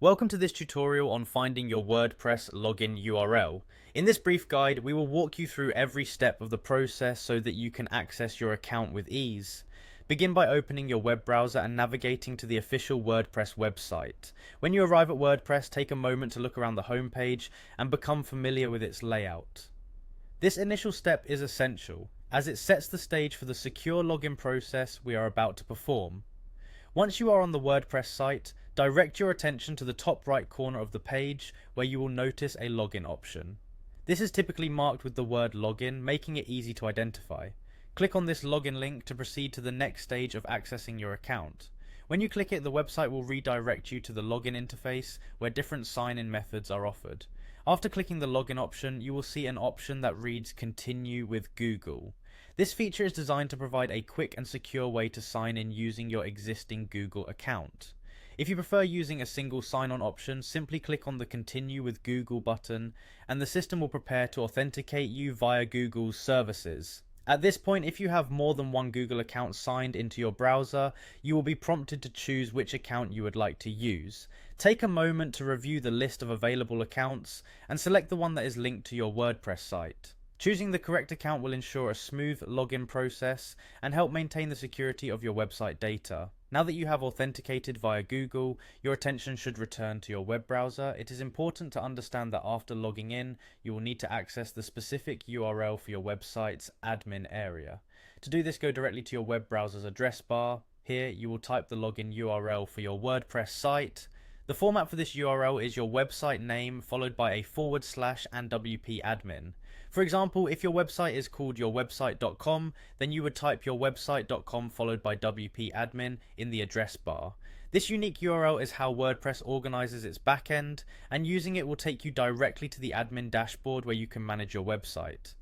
Welcome to this tutorial on finding your WordPress login URL. In this brief guide, we will walk you through every step of the process so that you can access your account with ease. Begin by opening your web browser and navigating to the official WordPress website. When you arrive at WordPress, take a moment to look around the homepage and become familiar with its layout. This initial step is essential, as it sets the stage for the secure login process we are about to perform. Once you are on the WordPress site, direct your attention to the top right corner of the page where you will notice a login option. This is typically marked with the word login, making it easy to identify. Click on this login link to proceed to the next stage of accessing your account. When you click it, the website will redirect you to the login interface where different sign-in methods are offered. After clicking the login option, you will see an option that reads Continue with Google. This feature is designed to provide a quick and secure way to sign in using your existing Google account. If you prefer using a single sign-on option, simply click on the Continue with Google button and the system will prepare to authenticate you via Google's services. At this point, if you have more than one Google account signed into your browser, you will be prompted to choose which account you would like to use. Take a moment to review the list of available accounts and select the one that is linked to your WordPress site. Choosing the correct account will ensure a smooth login process and help maintain the security of your website data. Now that you have authenticated via Google, your attention should return to your web browser. It is important to understand that after logging in, you will need to access the specific URL for your website's admin area. To do this, go directly to your web browser's address bar. Here, you will type the login URL for your WordPress site. The format for this URL is your website name followed by a / and WP admin. For example, if your website is called yourwebsite.com, then you would type yourwebsite.com followed by WP admin in the address bar. This unique URL is how WordPress organizes its backend, and using it will take you directly to the admin dashboard where you can manage your website.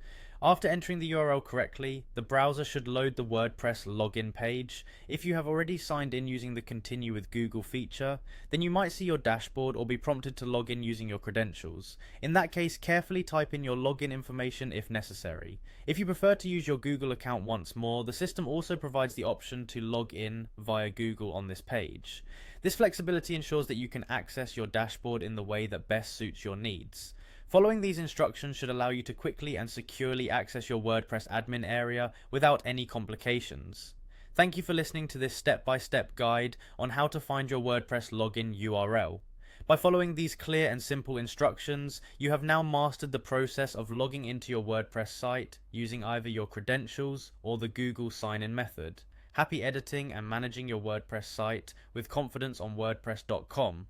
After entering the URL correctly, the browser should load the WordPress login page. If you have already signed in using the Continue with Google feature, then you might see your dashboard or be prompted to log in using your credentials. In that case, carefully type in your login information if necessary. If you prefer to use your Google account once more, the system also provides the option to log in via Google on this page. This flexibility ensures that you can access your dashboard in the way that best suits your needs. Following these instructions should allow you to quickly and securely access your WordPress admin area without any complications. Thank you for listening to this step-by-step guide on how to find your WordPress login URL. By following these clear and simple instructions, you have now mastered the process of logging into your WordPress site using either your credentials or the Google sign-in method. Happy editing and managing your WordPress site with confidence on WordPress.com.